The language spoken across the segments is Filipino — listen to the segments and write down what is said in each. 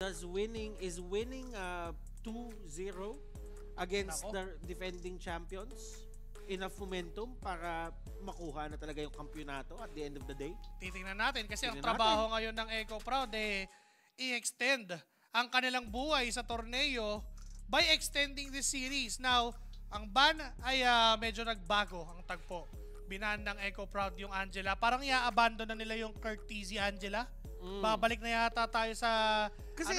is winning 2-0 against Nako. the defending champions enough momentum para makuha na talaga yung kampyonato at the end of the day? Titingnan natin kasi ang Tingnan trabaho ngayon ng Eco Proud i-extend ang kanilang buhay sa torneo by extending this series. Now, ang ban ay medyo nagbago ang tagpo. Binaan ng Eco Proud yung Angela. Parang i-abandon na nila yung Curtizy Angela. Babalik na yata tayo sa Kasi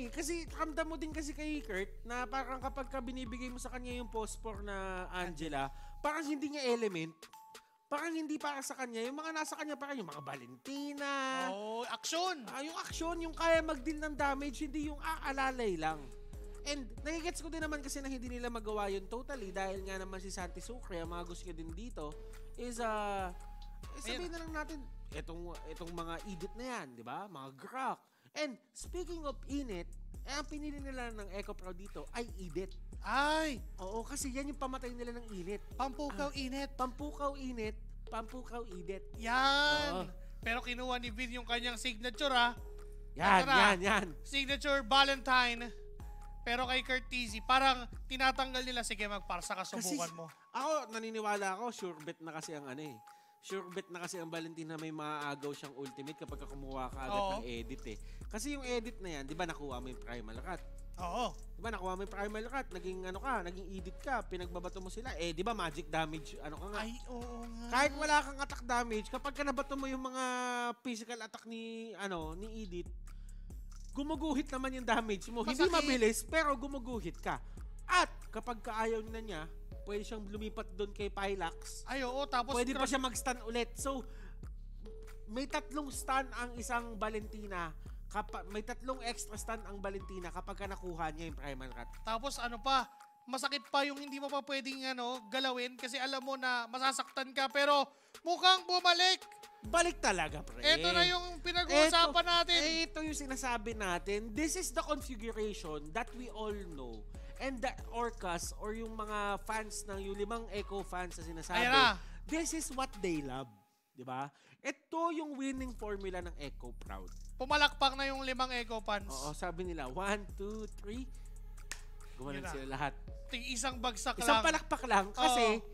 kasi ramdam mo din kasi kay Kurt na parang kapag ka binibigay mo sa kanya yung pospor na Angela, parang hindi niya element. Parang hindi para sa kanya. Yung mga nasa kanya parang yung mga Valentina. Oh, aksyon! Yung action, yung kaya mag-deal ng damage, hindi yung aalalay lang. And nagigets ko din naman kasi na hindi nila magawa yun totally dahil nga naman si Santi Sucre, ang mga gusto niya din dito is sabihin na lang natin itong mga edit na yan, di ba? Mga grok. And speaking of init, ang pinili nila ng Eco Pro dito ay edit. Ay! Oo, kasi yan yung pamatay nila ng init. Pampukaw init. Pampukaw init, pampukaw edit. Yan! Oo. Pero kinuha ni Vin yung kanyang signature ha. Yan. Signature Valentine. Pero kay Curtizy, parang tinatanggal nila, sige magparsa ka, subukan mo. Ako, naniniwala ako, sure bet na kasi ang Sure bet na kasi ang Valentina may maaagaw siyang ultimate kapag kumuha ka agad ng edit eh. Kasi yung edit na yan, di ba nakuha mo yung primal cut? Oo. Di ba nakuha mo yung primal cut, naging naging edit ka, pinagbabato mo sila. Di ba magic damage, ka nga. Ay, oo nga. Kahit wala kang attack damage, kapag ka nabato mo yung mga physical attack ni edit, gumuguhit naman yung damage mo. Masakit. Hindi mabilis, pero gumuguhit ka. At kapag kaayaw na niya, pwede siyang lumipat doon kay Pylax. Ay, oo. Tapos Pwede pa siya mag-stun ulit. So, may 3 stun ang isang Valentina. May 3 extra stun ang Valentina kapag ka nakuha niya yung primal cut. Tapos ano pa, masakit pa yung hindi mo pa pwedeng galawin kasi alam mo na masasaktan ka pero mukhang bumalik. Balik talaga, pre. Ito na yung pinag-uusapan natin. Ito yung sinasabi natin. This is the configuration that we all know. And the Orcas or yung mga fans ng yung 5 Echo fans na sinasabi, Ayan na. this is what they love. Diba? Ito yung winning formula ng Echo Proud. Pumalakpak na yung 5 Echo fans. Oo, sabi nila, 1, 2, 3. Gumanon Yun na. sila lahat. Isang bagsak Isang lang. palakpak lang kasi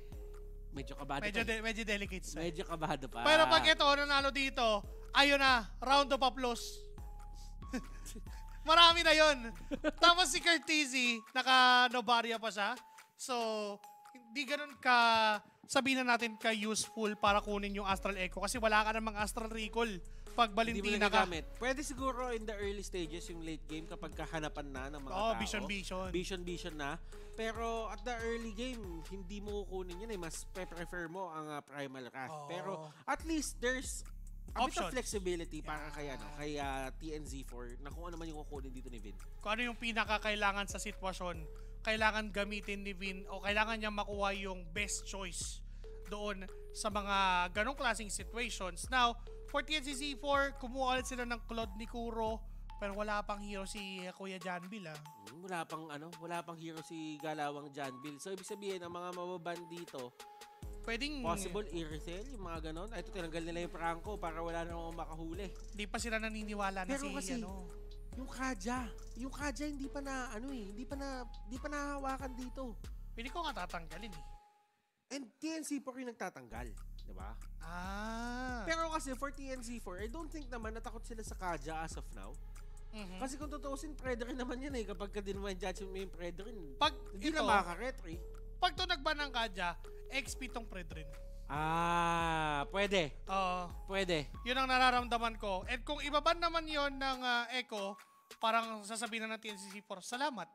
medyo kabado Medyo delicate side. Medyo kabado pa. Pero pag ito, nanalo dito, ayun na, round of applause. Marami na yon. Tapos si Curtizy, naka-Novaria pa siya. So, hindi ganun sabihin na natin ka-useful para kunin yung Astral Echo kasi wala ka namang Astral Recall pag hindi mo Valentina ka. nagagamit. Pwede siguro in the early stages, yung late game, kapag kahanapan na ng mga Oo, tao. vision. Vision na. Pero at the early game, hindi mo kukunin yun eh. Mas prefer mo ang primal wrath. Oo. Pero at least there's a bit of Options. flexibility para kay TNZ4 na kung ano man yung kukunin dito ni Vin. Kung ano yung pinakakailangan sa sitwasyon, kailangan gamitin ni Vin o kailangan niya makuha yung best choice doon sa mga ganong klaseng situations. Now, for TNCC4, kumuha ulit sila ng Claude ni Kuro pero wala pang hero si Kuya Janbil Wala pang hero si Galawang Janbil. So ibig sabihin ang mga mababan dito, pwedeng possible Irithel, yung mga ganon. Ito tinanggal nila yung Franco para wala na akong makahuli. hindi pa sila naniniwala na Pero kasi, yung Kaja hindi pa nahahawakan dito. Pwede ko nga tatanggalin eh. And TNC4 yung nagtatanggal, di ba? Pero kasi for TNC4, I don't think naman natakot sila sa Kaja as of now. Kasi kung tutuusin, Predarin naman yan eh. Kapag ka din mo yung judgment mo yung Predarin, hindi na makaka-retry. Pag to nagban ng Kaja, XP tong Predrin. Pwede. Pwede. Yun ang nararamdaman ko. And kung ibaban naman yon ng Echo, parang sasabihin na ng TNCC4, salamat.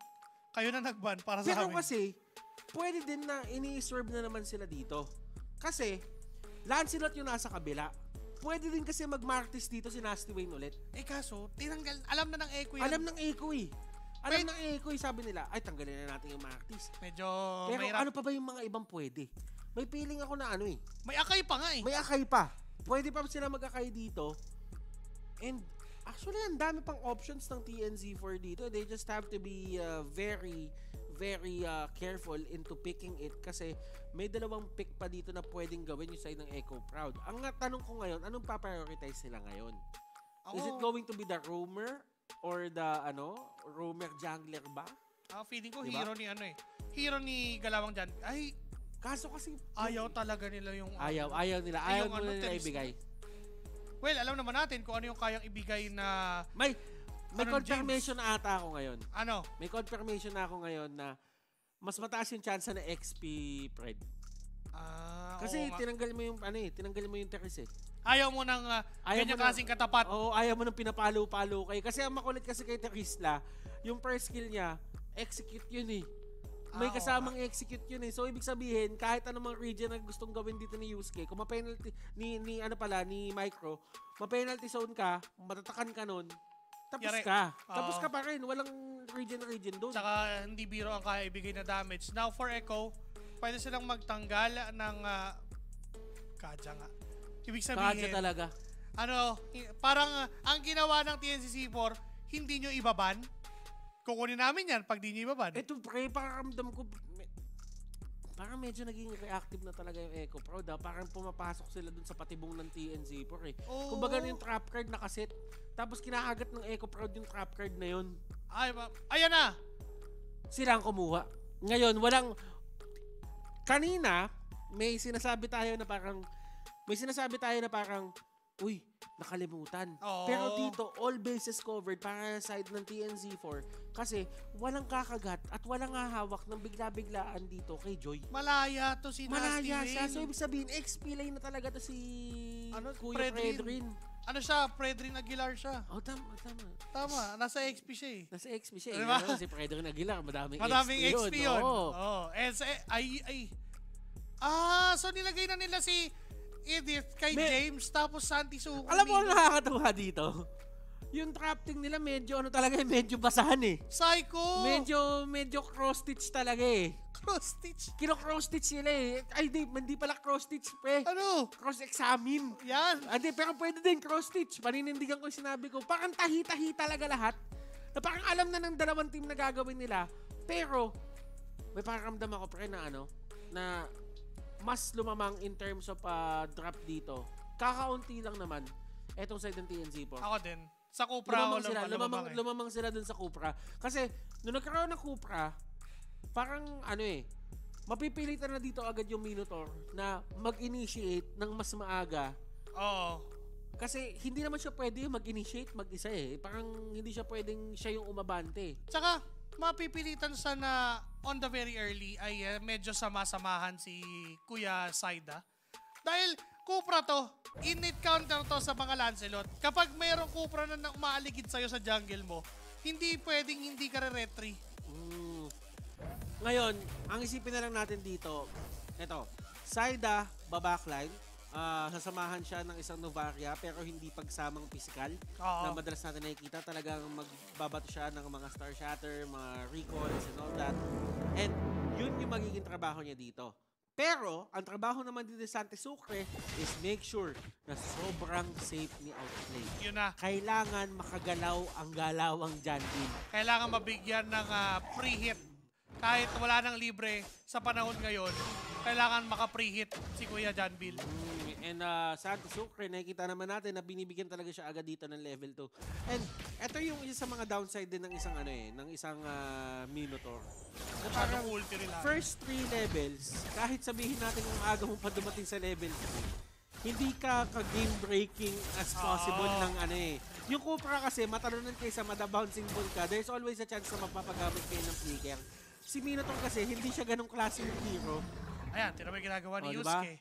Kayo na nagban para sa Pero amin. kasi, pwede din na ini-swerve na naman sila dito. Kasi, Lancelot yung nasa kabila. Pwede din kasi mag-Martis dito si Nasty Wayne ulit. Kaso, tinanggal, alam na ng Echo yan. Alam ng Echo eh. Sabi nila, ay tanggalin na natin yung Martis. Medyo Pero mahirap. ano pa ba yung mga ibang pwede? May feeling ako na May akay pa nga eh. may akay pa. Pwede pa sila mag-akay dito. And actually, ang dami pang options ng TNZ4 dito. They just have to be very careful into picking it kasi may 2 pick pa dito na pwedeng gawin yung side ng Echo Proud. Ang tanong ko ngayon, anong pa-prioritize sila ngayon? Is it going to be the Roamer or the roamer jungler ba? Feeling ko Diba? Hero ni Galawang Jan. Ay, Kaso kasi ayaw talaga nila yung... ayaw nila. Ayaw muna nila Teris- ibigay. Well, alam naman natin kung ano yung kayang ibigay na... May Aaron confirmation na ata ako ngayon. Ano? May confirmation na ako ngayon na mas mataas yung chance na XP Fred. Kasi oo nga. tinanggal mo yung Teres eh. Ayaw mo ng ganyan klaseng katapat. Oo, ayaw mo ng pinapalo-palo kay. Kasi ang makulit kasi kay Terisla, yung first skill niya, execute yun eh. May Oo kasamang execute yun eh. So, ibig sabihin, kahit anumang region na gustong gawin dito ni Yusuke, kung ma-penalty, ni Micro, ma-penalty zone ka, matatakan ka nun, tapos Yari. ka. Tapos Oo. ka pa rin. Walang region doon. Saka hindi biro ang kaya ibigay na damage. Now for Echo, pwede silang magtanggal ng Kaja nga. Ibig Kadya sabihin, talaga. parang ang ginawa ng TNCC4, hindi nyo ibaban. Kukunin namin yan pag di nyo ibaban. Ito pre, pakiramdam ko, parang medyo naging reactive na talaga yung Echo Proud ha. Parang pumapasok sila dun sa patibong ng TNC4 eh. Oo. Kumbaga yung trap card nakaset, tapos kinakagat ng Echo Proud yung trap card na yun. Ayan na! Sila ang kumuha. Ngayon, kanina, may sinasabi tayo na parang, uy, nakalimutan. Oo. Pero dito, all bases covered para sa side ng TNC4 kasi walang kakagat at walang hahawak ng bigla-biglaan dito kay Joy. Malaya to si Nasty Malaya siya. Wayne. So, ibig sabihin, XP lane na talaga to si Kuya Fredrin. Fredrin. Ano siya? Fredrin Aguilar siya. Oh, tama. Tama, nasa XP siya eh. Nasa XP siya. Diba? Si Fredrin Aguilar, madaming XP yun. Oo. And so nilagay na nila si Edith kay James tapos Santi Suko. Alam mo, ano nakakatawa dito? Yung trapting nila medyo medyo basahan eh. Psycho! Medyo cross-stitch talaga eh. Cross-stitch. Kino-cross-stitch sila eh. Ay, hindi pala cross-stitch pre. Ano? Cross-examine. Yan. Pero pwede din cross-stitch. Panindigan ko yung sinabi ko. Parang tahi-tahi talaga lahat. Na parang alam na ng dalawang team na gagawin nila. Pero, may pakaramdam ako pre na na mas lumamang in terms of drop dito. Kakaunti lang naman. Etong side ng TNC po. Ako din. Sa Cupra Lumamang sila dun sa Cupra. Kasi, nung nagkaroon ng Cupra, parang mapipilitan na dito agad yung Minotaur na mag-initiate ng mas maaga. Oo. Kasi hindi naman siya pwede mag-initiate mag-isa eh. Parang hindi siya pwedeng siya yung umabante. Tsaka, mapipilitan sa na on the very early ay medyo sama-samahan si Kuya Saida. Dahil Cupra to, init counter to sa mga Lancelot. Kapag mayroong Cupra na umaaligid sa'yo sa jungle mo, hindi pwedeng hindi ka re-retry. Ngayon, ang isipin na lang natin dito, eto, Saida, babackline, sasamahan siya ng isang Novaria pero hindi pagsamang physical Oo. na madalas natin nakikita. Talagang magbabato siya ng mga Star Shatter, mga recoils and all that. And yun yung magiging trabaho niya dito. Pero, ang trabaho naman dito ni Santi Sucre is make sure na sobrang safe ni Outplay. Yun na. Kailangan makagalaw ang galawang Janvin. Kailangan mabigyan ng pre-hit. Kahit wala nang libre sa panahon ngayon, kailangan maka-pre-hit si Kuya John Bill. And Santi Sucre, nakikita naman natin na binibigyan talaga siya agad dito ng level 2. And ito yung isa sa mga downside din ng isang ng isang Minotaur. Na parang ulti rin lang. first 3 levels, kahit sabihin natin kung aga mo pa dumating sa level 3, hindi ka ka-game breaking as possible ng Yung Cupra kasi, matalunan kayo sa mada-bouncing ball ka, there's always a chance na mapapagamit kayo ng flicker. Si Minotaur kasi, hindi siya ganong klase ng hero. Ayan, tira mo yung ginagawa ni Diba? Yusuke.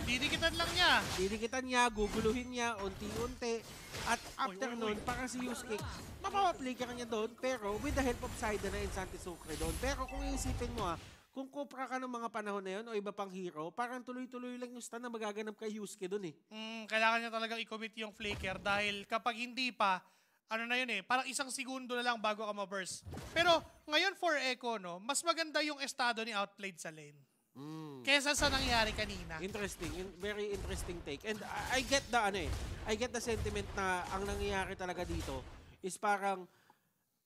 Didikitan lang niya. Didikitan niya, guguluhin niya, unti-unti. At after nun, parang si Yusuke, mapapaplicker niya doon, pero with the help of Saida na Santi Sucre doon. Pero kung iisipin mo kung Cupra ka ng mga panahon na yun o iba pang hero, parang tuloy-tuloy lang yung stun na magaganap kay Yusuke doon eh. Kailangan niya talagang i-commit yung flicker dahil kapag hindi pa, parang isang segundo na lang bago ka ma-burst. Pero ngayon for Echo, mas maganda yung estado ni Outplayed sa lane. Kesa sa nangyari kanina. Interesting. Very interesting take. And I get the I get the sentiment na ang nangyayari talaga dito is parang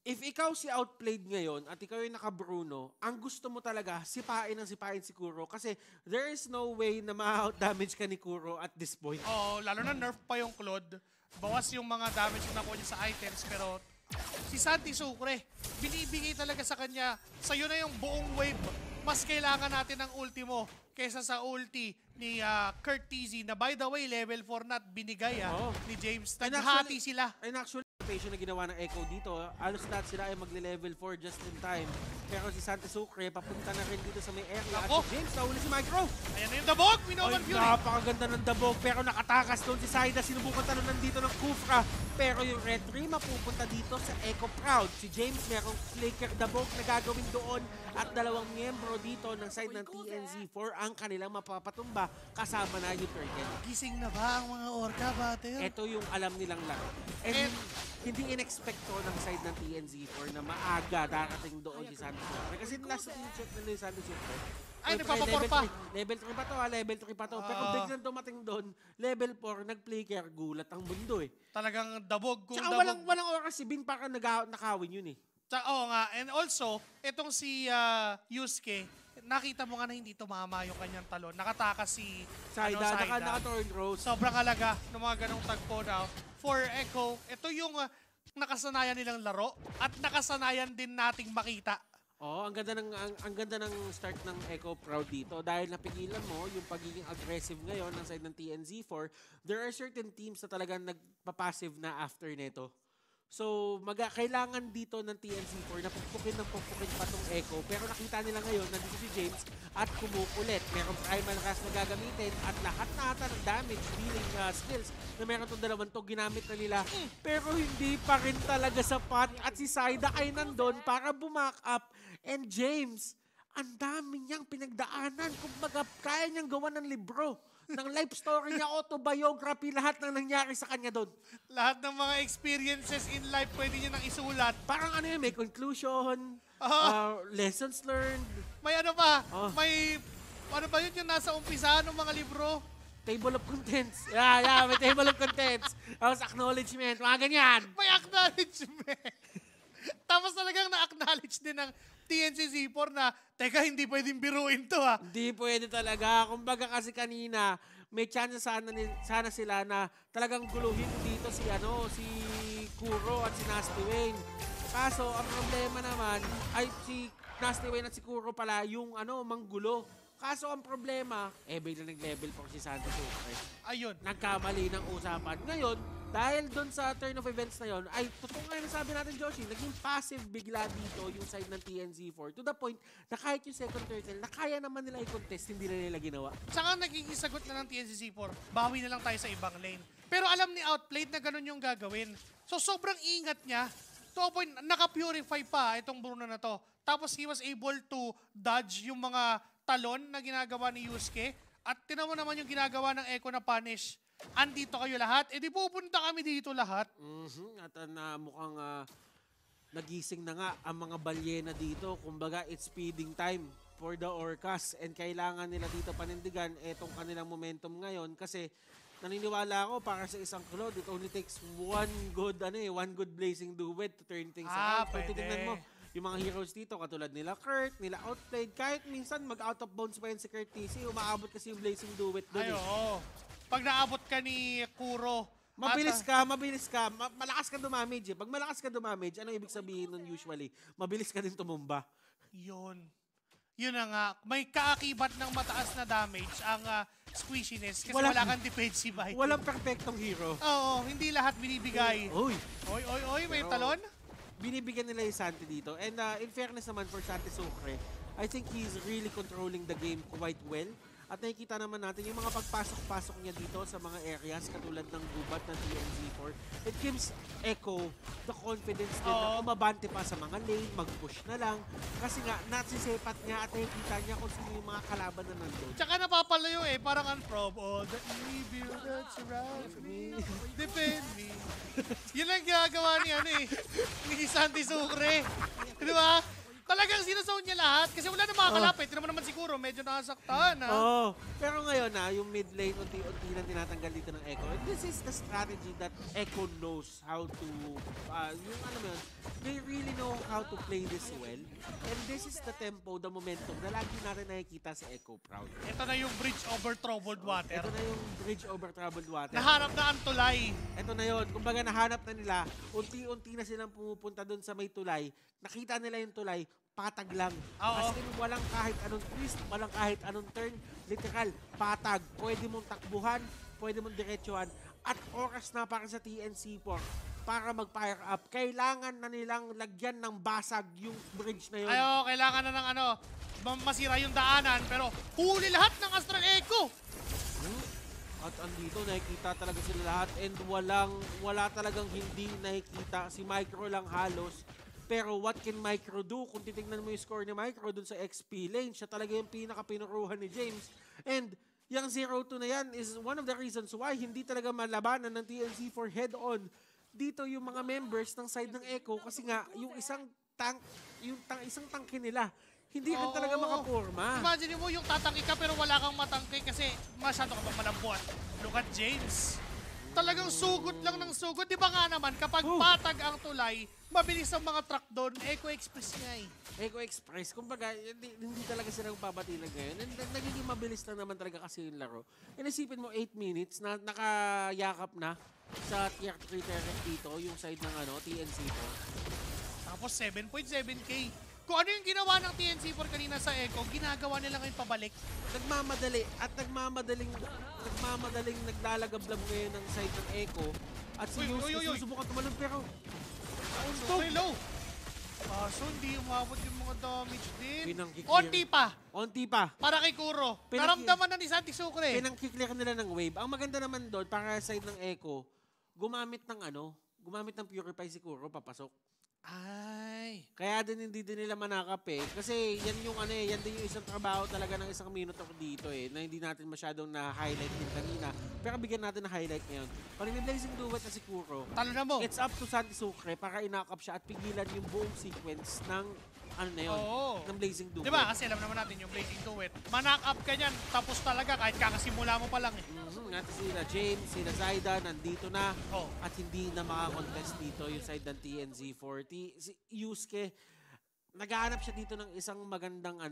if ikaw si Outplayed ngayon at ikaw yung naka-Bruno, ang gusto mo talaga sipain si Kuro kasi there is no way na ma-out-damage ka ni Kuro at this point. Oo, lalo na nerf pa yung Claude. Bawas yung mga damage na nakuha niya sa items pero si Santi Sucre, binibigay talaga sa kanya, sa'yo na yung buong wave. Mas kailangan natin ng ultimo kaysa sa ulti ni Kurt TZ na by the way, level 4 na at binigay ni James. Naghati sila. And actually, rotation na ginawa ng Echo dito, alos lahat sila ay magle-level 4 just in time. Pero si Santi Sucre, papunta na rin dito sa may area. At si James, nahuli si Micro. Ayan na yung dabog, Minovan Fury. Napakaganda ng dabog, pero nakatakas doon si Saida. Sinubukan talunan dito ng Kufra. Pero yung Red 3 mapupunta dito sa Echo Proud. Si James merong flicker dabog na gagawin doon. At dalawang miyembro dito ng side ng TNZ4 ang kanilang mapapatumba. Kasama na yung Turtle. Gising na ba ang mga Orca, Battle? Ito yung alam nilang laro. And hindi in-expect to ng side ng TNZ4 na maaga darating doon si Santi Sucre. Kasi last team check nila yung Santi Sucre. Ay, nagpapapor pa. Level 3 pa to level 3 pa to. Pero biglang dumating doon, level 4, nag-flicker, gulat ang mundo eh. Talagang dabog kung Tsaka dabog. walang oras si Bin para nakawin yun eh. Oo nga, and also, itong si Yusuke, nakita mo nga na hindi tumama yung kanyang talon. Nakatakas si Saida, Saida. naka-turn rose. Sobrang halaga ng mga ganong tagpo now. For Echo, ito yung nakasanayan nilang laro at nakasanayan din nating makita. Oh, ang ganda ng start ng Echo Proud dito dahil napigilan mo yung pagiging aggressive ngayon ng side ng TNZ4. There are certain teams na talagang nagpa-passive na after nito. So, kailangan dito ng TNZ4 na puppukin pa tong Echo. Pero nakita nila ngayon, nandito si James at kumukulit. Merong primal rush na gagamitin at lahat na ata ng damage dealing skills na meron itong dalawang to ginamit na nila. Pero hindi pa rin talaga sapat at si Saida ay nandun para bumack up. And James, ang dami niyang pinagdaanan. Kumbaga, kaya niyang gawa ng libro. Ng life story niya, autobiography, lahat ng nangyari sa kanya doon. Lahat ng mga experiences in life pwede niya nang isulat. Parang ano yun, may conclusion, lessons learned. May ano pa, may, ano ba yun yung nasa umpisa ng mga libro? Table of contents. Yeah, may table of contents. Tapos acknowledgement, mga ganyan. May acknowledgement. Tapos talagang na-acknowledge din ng TNCZ4 na, teka, hindi pwedeng biruin to ha. Hindi pwede talaga. Kumbaga kasi kanina, may chance sana sila na talagang guluhin dito si Kuro at si Nasty Wayne. Kaso, ang problema naman ay si Nasty Wayne at si Kuro pala yung manggulo. Kaso ang problema, bigla nag-level 4 si Santi Sucre. Ayun. Nagkamali ng usapan. Ngayon, dahil doon sa turn of events na yon, ay totoo nga yung sabi natin, Joshi, naging passive bigla dito yung side ng TNZ4 to the point na kahit yung second turtle, na kaya naman nila i-contest, hindi na nila ginawa. Tsaka naging sagot na ng TNCZ4, bawi na lang tayo sa ibang lane. Pero alam ni Outplayed na ganun yung gagawin. So sobrang ingat niya. To a point, naka-purify pa itong Bruno na to. Tapos he was able to dodge yung mga talon na ginagawa ni Yusuke. At tinan mo naman yung ginagawa ng Echo na punish. Andito kayo lahat. Di pupunta kami dito lahat. At mukhang nagising na nga ang mga balyena dito. Kumbaga, it's feeding time for the Orcas. And kailangan nila dito panindigan itong kanilang momentum ngayon. Kasi naniniwala ako para sa isang Claude, it only takes one good blazing duet to turn things around. Kung titignan mo, yung mga heroes dito, katulad nila Kurt, nila Outplayed, kahit minsan mag-out of bounds pa yan si Kurt TC, umaabot kasi yung blazing duet doon. Ay, oo. Pag naabot ka ni Kuro, mabilis ka, malakas ka dumamage eh. Pag malakas ka dumamage, ano ibig sabihin nun usually? Mabilis ka din tumumba. Yun na nga. May kaakibat ng mataas na damage ang squishiness kasi wala kang defensive item. Walang perfectong hero. Oo, hindi lahat binibigay. Oy, May talon? Binibigyan nila yung Santi dito. And in fairness naman for Santi Sucre, I think he's really controlling the game quite well. At nakikita naman natin yung mga pagpasok-pasok niya dito sa mga areas katulad ng gubat ng TNZ4. It gives Echo the confidence din na umabante pa sa mga lane, mag-push na lang. Kasi nga, nasisepat niya at nakikita niya kung sino yung mga kalaban na nandun. Tsaka napapalayo parang from all the evil that surrounds me, defend me. Yun lang ginagawa ni Santi Sucre. Di ba? Talagang sinasawon niya lahat kasi wala na makakalapit. Hindi naman siguro, medyo nakasaktan. Pero ngayon yung mid lane, unti-unti na tinatanggal dito ng Echo. And this is the strategy that Echo knows how to, they really know how to play this well. And this is the tempo, the momentum na lagi natin nakikita sa Echo Proud. Ito na yung bridge over troubled water. Ito na yung bridge over troubled water. Naharap na ang tulay. Ito na yun. Kumbaga nahanap na nila, unti-unti na silang pumupunta doon sa may tulay. Nakita nila yung tulay, patag lang. Oo. As in, walang kahit anong twist, walang kahit anong turn. Literal, patag. Pwede mong takbuhan, pwede mong diretsuhan. At oras na para sa TNC4 para mag-fire up. Kailangan na nilang lagyan ng basag yung bridge na yun. Ayo, kailangan na ng masira yung daanan. Pero huli lahat ng Astral Echo. At andito, nakikita talaga sila lahat and wala talagang hindi nakikita. Si Micro lang halos. Pero what can Micro do? Kung titignan mo yung score ni Micro dun sa XP lane, siya talaga yung pinaka-pinuruhan ni James. And yung 0-2 na yan is one of the reasons why hindi talaga malabanan ng TNC4 head-on dito yung mga members ng side ng Echo kasi nga yung isang tangke nila hindi ka talaga makapurma. Imagine mo yung tatangki ka pero wala kang matangki kasi masyado ka pang malambot. Look at James. Talagang sugod lang ng sugod. Di ba nga naman kapag patag ang tulay, mabilis ang mga truck doon. Echo Express nga eh. Echo Express, kumbaga, hindi talaga sila papatilag ngayon. And nagiging mabilis lang naman talaga kasi yung laro. And isipin mo, 8 minutes na nakayakap na sa tier 3 turret dito, yung side ng TNC4. Tapos 7.7k. Kung ano yung ginawa ng TNC4 kanina sa Echo, ginagawa nila ngayon pabalik. Nagmamadali at nagmamadaling naglalagablab ngayon ng side ng Echo. At si Yusuke susubukan tumalon pero Very low. So hindi umabot yung mga damage din. Pinang-kiklear. Onti pa. Para kay Kuro. Naramdaman na ni Santi Sucre. Pinang-kiklear nila ng wave. Ang maganda naman doon, para side ng Echo, gumamit ng Purify si Kuro, papasok. Ay. Kaya din hindi din nila manakap eh. Kasi yan din yung isang trabaho talaga ng isang Minotaur dito eh, na hindi natin masyadong na-highlight din kanina. Pero bigyan natin na highlight ngayon. Pag may Blazing Duet na si Kuro, talo na mo. It's up to Santi Sucre para inakap siya at pigilan yung buong sequence ng ng Blazing Duet. Diba? Kasi alam naman natin yung Blazing Duet. Manak up ka niyan, tapos talaga kahit kakasimula mo pa lang eh. Natin sila James, sila Zaida, nandito na. Oh. At hindi na makakontest dito yung side ng TNZ40. Si Yusuke, naghahanap siya dito ng isang magandang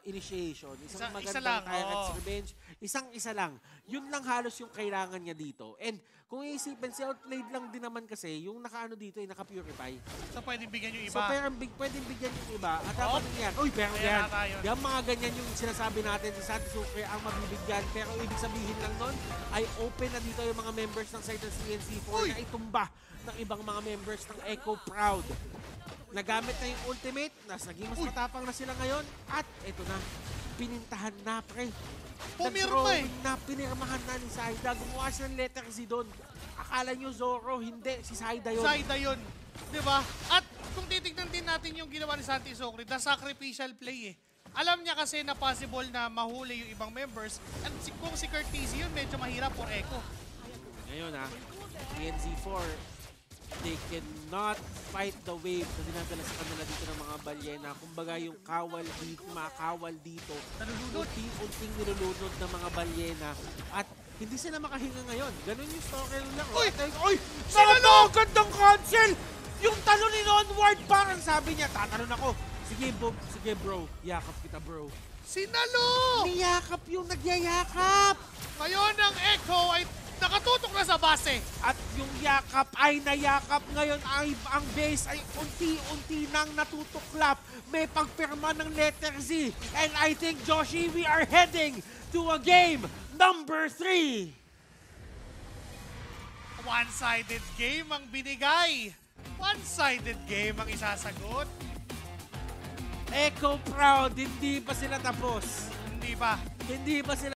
initiation. Isang magandang Tyrant's Revenge. Isang-isa lang. Yun lang halos yung kailangan niya dito. And kung iisipin, si Outplayed lang din naman kasi yung dito ay naka-purify. So pwedeng bigyan yung iba. So pwedeng bigyan yung iba. At dapat yan. Uy, pero yan. Yung mga ganyan yung sinasabi natin si Santi Sucre ang mabibigyan. Pero ibig sabihin lang nun ay open na dito yung mga members ng side ng CNC4 na itumba ng ibang mga members ng Echo Proud. Nagamit na yung ultimate, naging mas matapang na sila ngayon, at ito na, pinintahan na pre. Pumirma eh. Pinirmahan na ni Zaida, gumawa siya ng letter Z doon. Akala nyo Zoro, hindi, si Zaida yun. Zaida yun, di ba? At kung titignan din natin yung ginawa ni Santi Sucre, the sacrificial play eh. Alam niya kasi na possible na mahuli yung ibang members, at kung si Kurt TZ yun, medyo mahirap for Echo. Ngayon TNZ4, they cannot fight the wave na dinadala sa kanila dito ng mga balyena. Kumbaga yung makawal dito, unting nilulunod ng mga balyena. At hindi sila makahinga ngayon. Ganun yung story lang. Uy! Sinalo! Gandang cancel! Yung talo ni Onward, parang sabi niya, tatalon ako. Sige bro, yakap kita bro. Sinalo! Niyakap yung nagyayakap! Ngayon ang Echo ay nakatutok na sa base. At yung yakap ay nayakap. Ngayon ay ang base ay unti-unti nang natutuklap. May pagpirma ng letter Z. And I think, Joshi, we are heading to a game number 3. One-sided game ang binigay. One-sided game ang isasagot. Echo Proud, hindi pa sila tapos. Hindi pa. Hindi pa sila